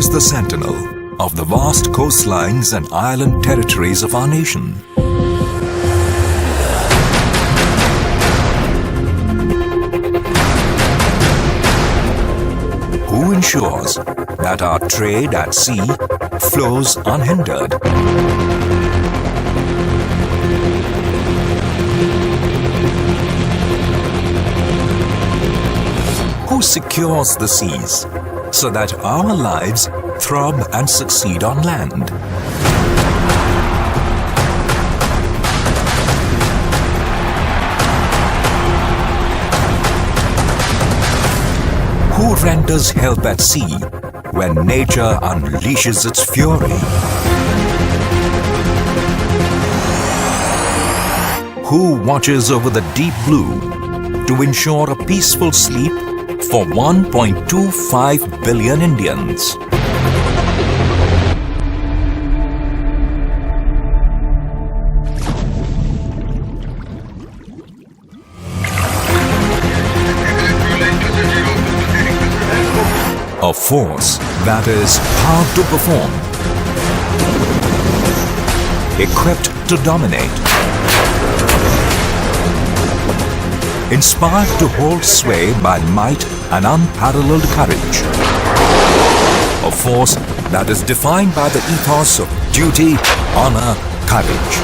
is the sentinel of the vast coastlines and island territories of our nation? Who ensures that our trade at sea flows unhindered? Who secures the seas so that our lives throb and succeed on land? Who renders help at sea when nature unleashes its fury? Who watches over the deep blue to ensure a peaceful sleep for 1.25 billion Indians? A force that is hard to perform, equipped to dominate, inspired to hold sway by might and unparalleled courage. A force that is defined by the ethos of duty, honor, courage.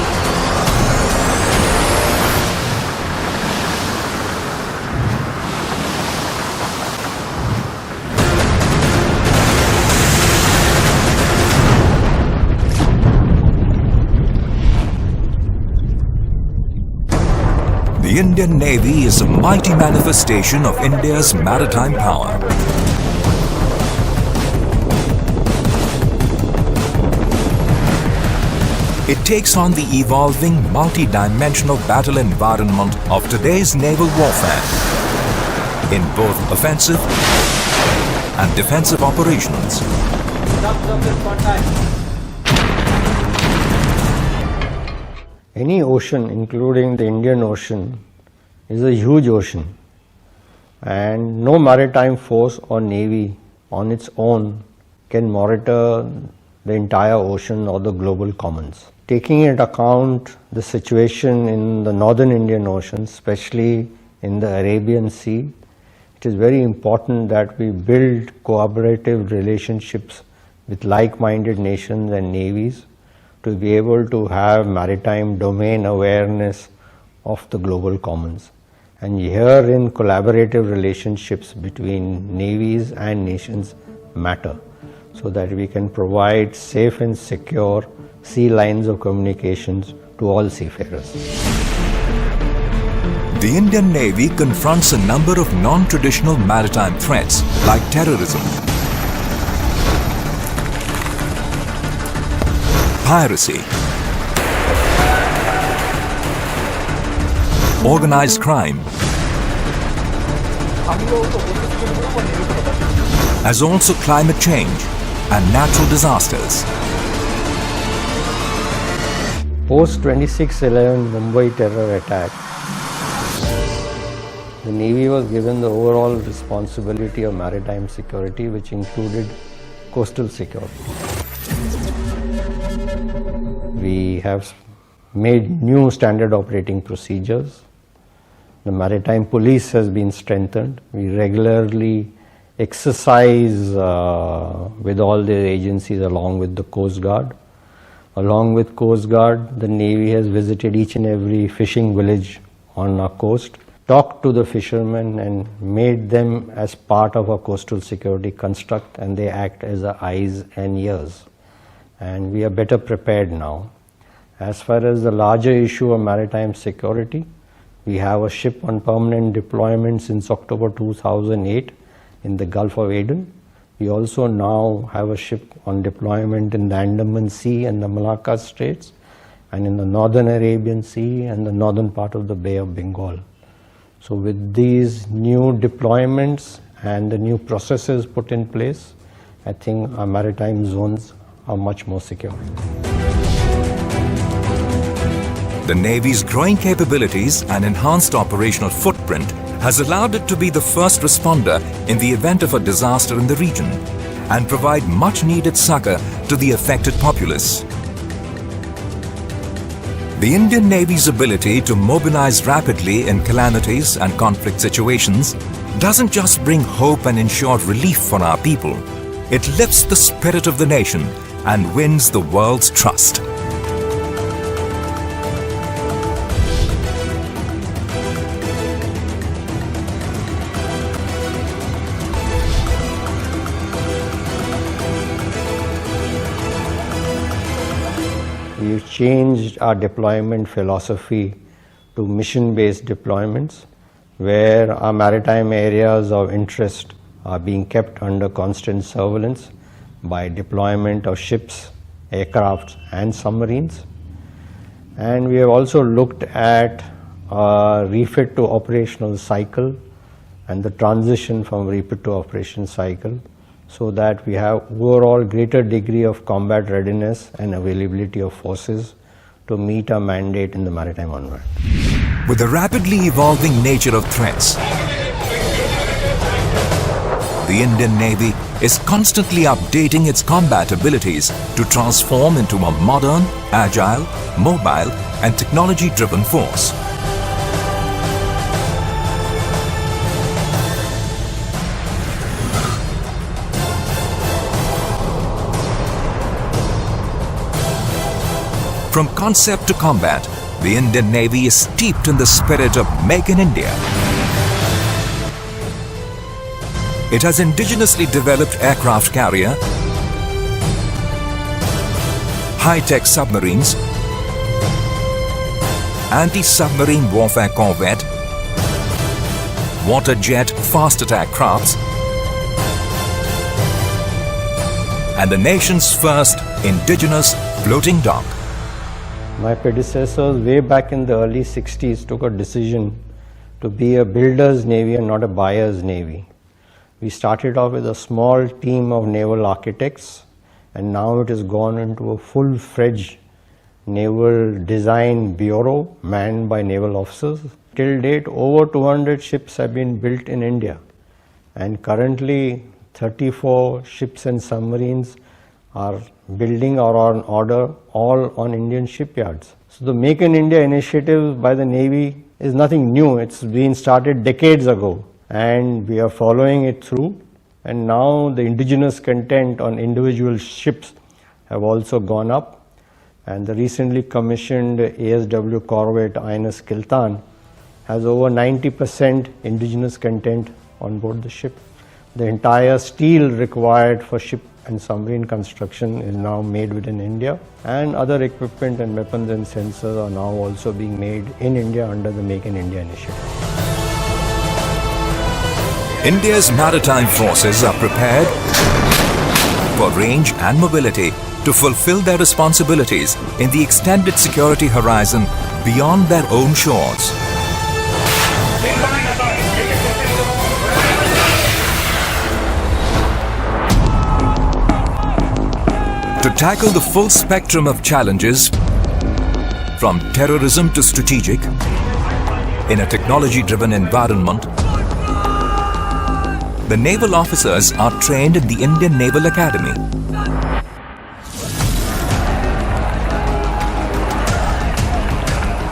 The Indian Navy is a mighty manifestation of India's maritime power. It takes on the evolving, multi-dimensional battle environment of today's naval warfare in both offensive and defensive operations. Any ocean, including the Indian Ocean, is a huge ocean, and no maritime force or navy on its own can monitor the entire ocean or the global commons. Taking into account the situation in the northern Indian Ocean, especially in the Arabian Sea, it is very important that we build cooperative relationships with like-minded nations and navies to be able to have maritime domain awareness of the global commons. And herein collaborative relationships between navies and nations matter, so that we can provide safe and secure sea lines of communications to all seafarers. The Indian Navy confronts a number of non-traditional maritime threats like terrorism, piracy, organized crime, as also climate change and natural disasters. Post 26/11 Mumbai terror attack, the Navy was given the overall responsibility of maritime security, which included coastal security. We have made new standard operating procedures. The maritime police has been strengthened. We regularly exercise with all the agencies along with the Coast Guard. Along with Coast Guard, the Navy has visited each and every fishing village on our coast, talked to the fishermen and made them as part of our coastal security construct, and they act as our eyes and ears. And we are better prepared now. As far as the larger issue of maritime security, we have a ship on permanent deployment since October 2008 in the Gulf of Aden. We also now have a ship on deployment in the Andaman Sea and the Malacca Straits, and in the northern Arabian Sea and the northern part of the Bay of Bengal. So with these new deployments and the new processes put in place, I think our maritime zones are much more secure. The Navy's growing capabilities and enhanced operational footprint has allowed it to be the first responder in the event of a disaster in the region. and provide much-needed succor to the affected populace. The Indian Navy's ability to mobilize rapidly in calamities and conflict situations doesn't just bring hope and ensure relief for our people. It lifts the spirit of the nation and wins the world's trust. We've changed our deployment philosophy to mission-based deployments, where our maritime areas of interest are being kept under constant surveillance by deployment of ships, aircrafts and submarines. And we have also looked at a refit to operational cycle and the transition from refit to operation cycle, so that we have overall greater degree of combat readiness and availability of forces to meet our mandate in the maritime environment. With the rapidly evolving nature of threats, the Indian Navy is constantly updating its combat abilities to transform into a modern, agile, mobile and technology-driven force. From concept to combat, the Indian Navy is steeped in the spirit of Make in India. It has indigenously developed aircraft carrier, high-tech submarines, anti-submarine warfare corvette, water jet fast attack crafts, and the nation's first indigenous floating dock. My predecessors way back in the early 60s took a decision to be a builder's navy and not a buyer's navy. We started off with a small team of naval architects, and now it has gone into a full-fledged naval design bureau manned by naval officers. Till date, over 200 ships have been built in India, and currently 34 ships and submarines are building or on order, all on Indian shipyards. So the Make in India initiative by the Navy is nothing new. It's been started decades ago, and we are following it through. And now the indigenous content on individual ships have also gone up. And the recently commissioned ASW corvette INS Kiltan has over 90% indigenous content on board the ship. The entire steel required for ship and submarine construction is now made within India, and other equipment and weapons and sensors are now also being made in India under the Make in India initiative. India's maritime forces are prepared for range and mobility to fulfill their responsibilities in the extended security horizon beyond their own shores. To tackle the full spectrum of challenges, from terrorism to strategic, in a technology-driven environment, the naval officers are trained in the Indian Naval Academy.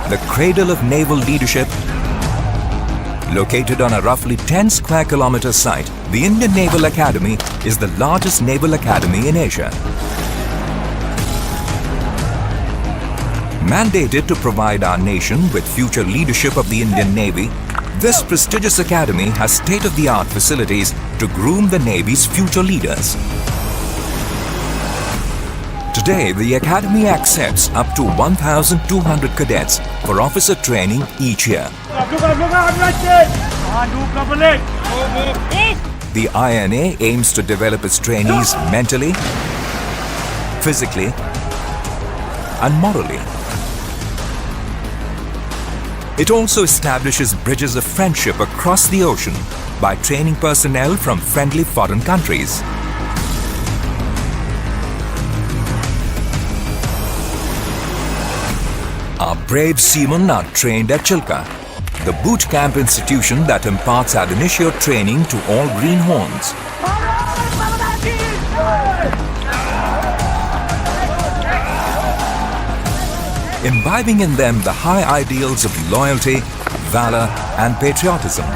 The cradle of naval leadership, located on a roughly 10 square kilometer site, the Indian Naval Academy is the largest naval academy in Asia. Mandated to provide our nation with future leadership of the Indian Navy, this prestigious academy has state-of-the-art facilities to groom the Navy's future leaders. Today, the academy accepts up to 1,200 cadets for officer training each year. The INA aims to develop its trainees mentally, physically, and morally. It also establishes bridges of friendship across the ocean by training personnel from friendly foreign countries. Our brave seamen are trained at Chilka, the boot camp institution that imparts ad initio training to all greenhorns. imbibing in them the high ideals of loyalty, valor, and patriotism.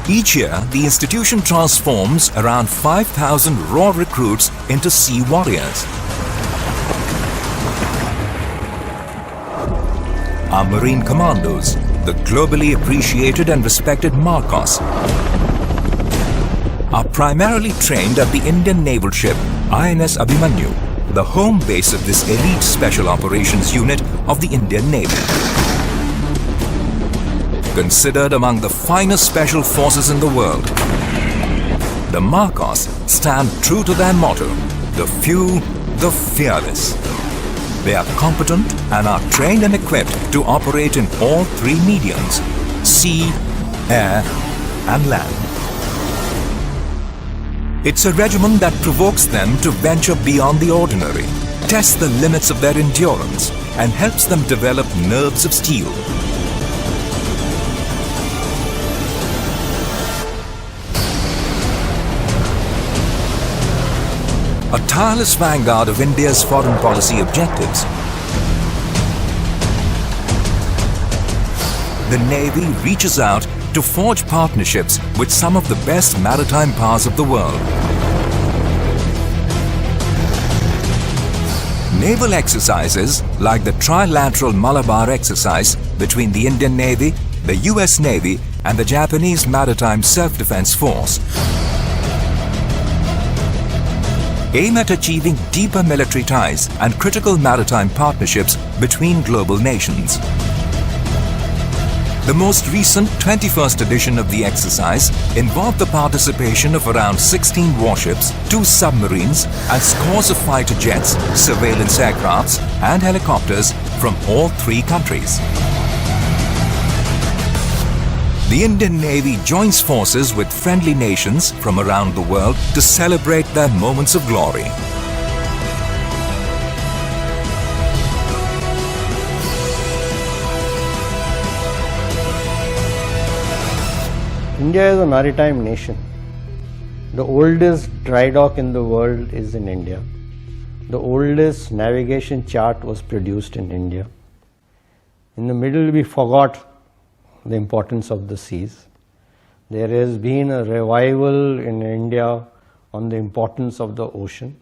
Each year, the institution transforms around 5,000 raw recruits into sea warriors. Our Marine Commandos, the globally appreciated and respected Marcos, are primarily trained at the Indian naval ship INS Abhimanyu, the home base of this elite special operations unit of the Indian Navy. Considered among the finest special forces in the world, the Marcos stand true to their motto, the few, the fearless. They are competent and are trained and equipped to operate in all three mediums: sea, air, and land. It's a regimen that provokes them to venture beyond the ordinary, test the limits of their endurance, and helps them develop nerves of steel. A tireless vanguard of India's foreign policy objectives. The Navy reaches out to forge partnerships with some of the best maritime powers of the world. Naval exercises like the trilateral Malabar exercise between the Indian Navy, the US Navy, and the Japanese Maritime Self-Defense Force aim at achieving deeper military ties and critical maritime partnerships between global nations. The most recent 21st edition of the exercise involved the participation of around 16 warships, 2 submarines, and scores of fighter jets, surveillance aircrafts, and helicopters from all 3 countries. The Indian Navy joins forces with friendly nations from around the world to celebrate their moments of glory. India is a maritime nation. The oldest dry dock in the world is in India. The oldest navigation chart was produced in India. In the middle, we forgot the importance of the seas. There has been a revival in India on the importance of the ocean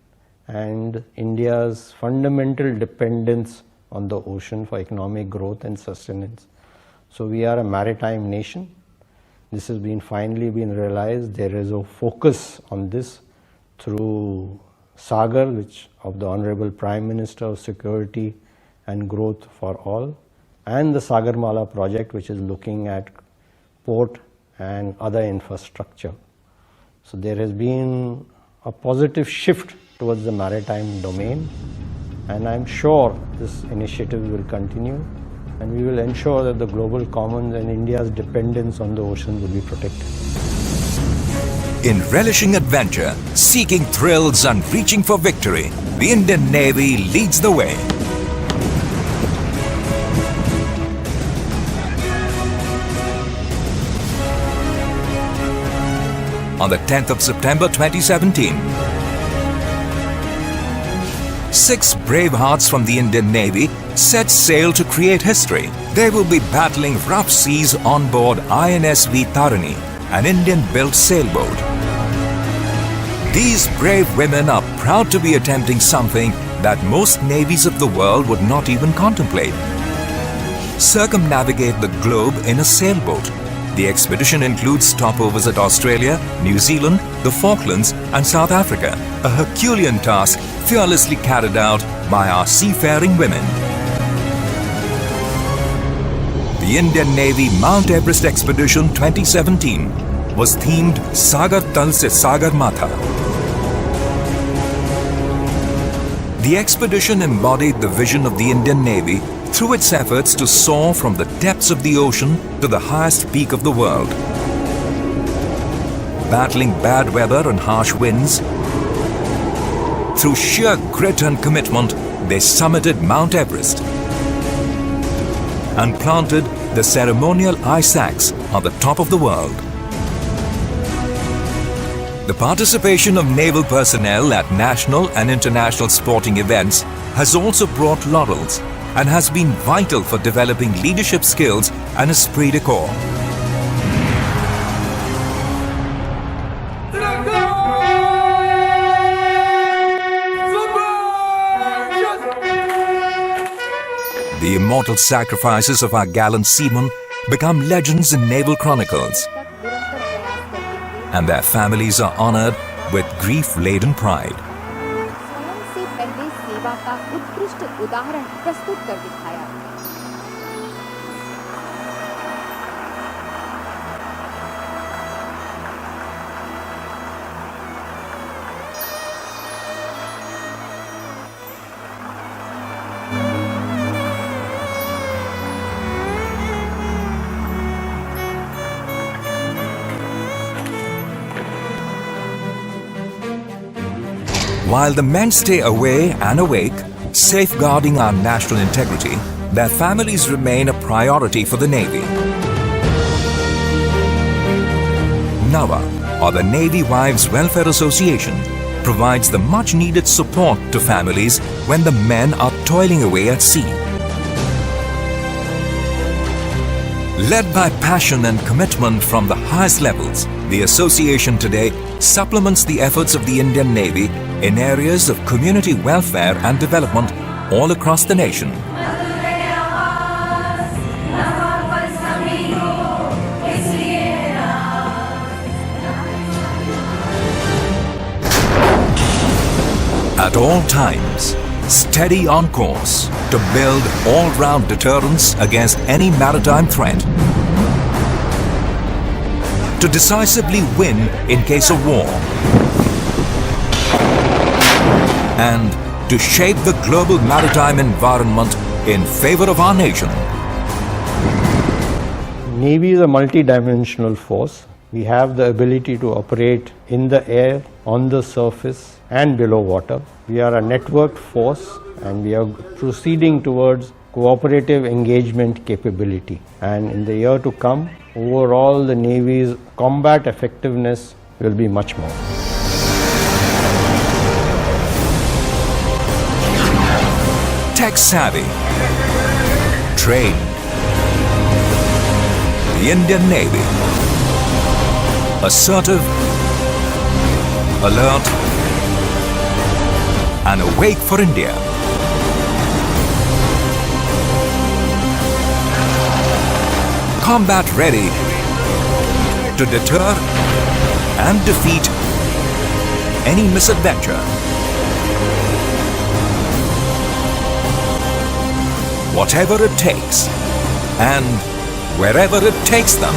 and India's fundamental dependence on the ocean for economic growth and sustenance. So we are a maritime nation. This has finally been realized. There is a focus on this through Sagar, which of the Honorable Prime Minister of Security and Growth for All, and the Sagarmala project, which is looking at port and other infrastructure. So there has been a positive shift towards the maritime domain, and I'm sure this initiative will continue, and we will ensure that the global commons and India's dependence on the ocean will be protected. In relishing adventure, seeking thrills and reaching for victory, the Indian Navy leads the way. On the 10th of September 2017, 6 brave hearts from the Indian Navy set sail to create history. They will be battling rough seas on board INS Tarani, an Indian-built sailboat. These brave women are proud to be attempting something that most navies of the world would not even contemplate: circumnavigate the globe in a sailboat. The expedition includes stopovers at Australia, New Zealand, the Falklands, and South Africa, a Herculean task fearlessly carried out by our seafaring women. The Indian Navy Mount Everest Expedition 2017 was themed Sagar Tal se Sagar Matha. The expedition embodied the vision of the Indian Navy through its efforts to soar from the depths of the ocean to the highest peak of the world. Battling bad weather and harsh winds, through sheer grit and commitment, they summited Mount Everest and planted the ceremonial ice axe on the top of the world. The participation of naval personnel at national and international sporting events has also brought laurels and has been vital for developing leadership skills and esprit de corps. The immortal sacrifices of our gallant seamen become legends in naval chronicles, and their families are honored with grief-laden pride. स्वयं से पहले सेवा का उत्कृष्ट उदाहरण प्रस्तुत कर दिखाया। While the men stay away and awake, safeguarding our national integrity, their families remain a priority for the Navy. NAVA, or the Navy Wives Welfare Association, provides the much-needed support to families when the men are toiling away at sea. Led by passion and commitment from the highest levels, the association today supplements the efforts of the Indian Navy in areas of community welfare and development all across the nation. At all times, steady on course to build all-round deterrence against any maritime threat, to decisively win in case of war, and to shape the global maritime environment in favor of our nation. Navy is a multi-dimensional force. We have the ability to operate in the air, on the surface and below water. We are a networked force and we are proceeding towards cooperative engagement capability. And in the year to come, overall the Navy's combat effectiveness will be much more. Tech savvy, trained, the Indian Navy, assertive, alert, and awake for India. Combat ready to deter and defeat any misadventure. Whatever it takes and wherever it takes them.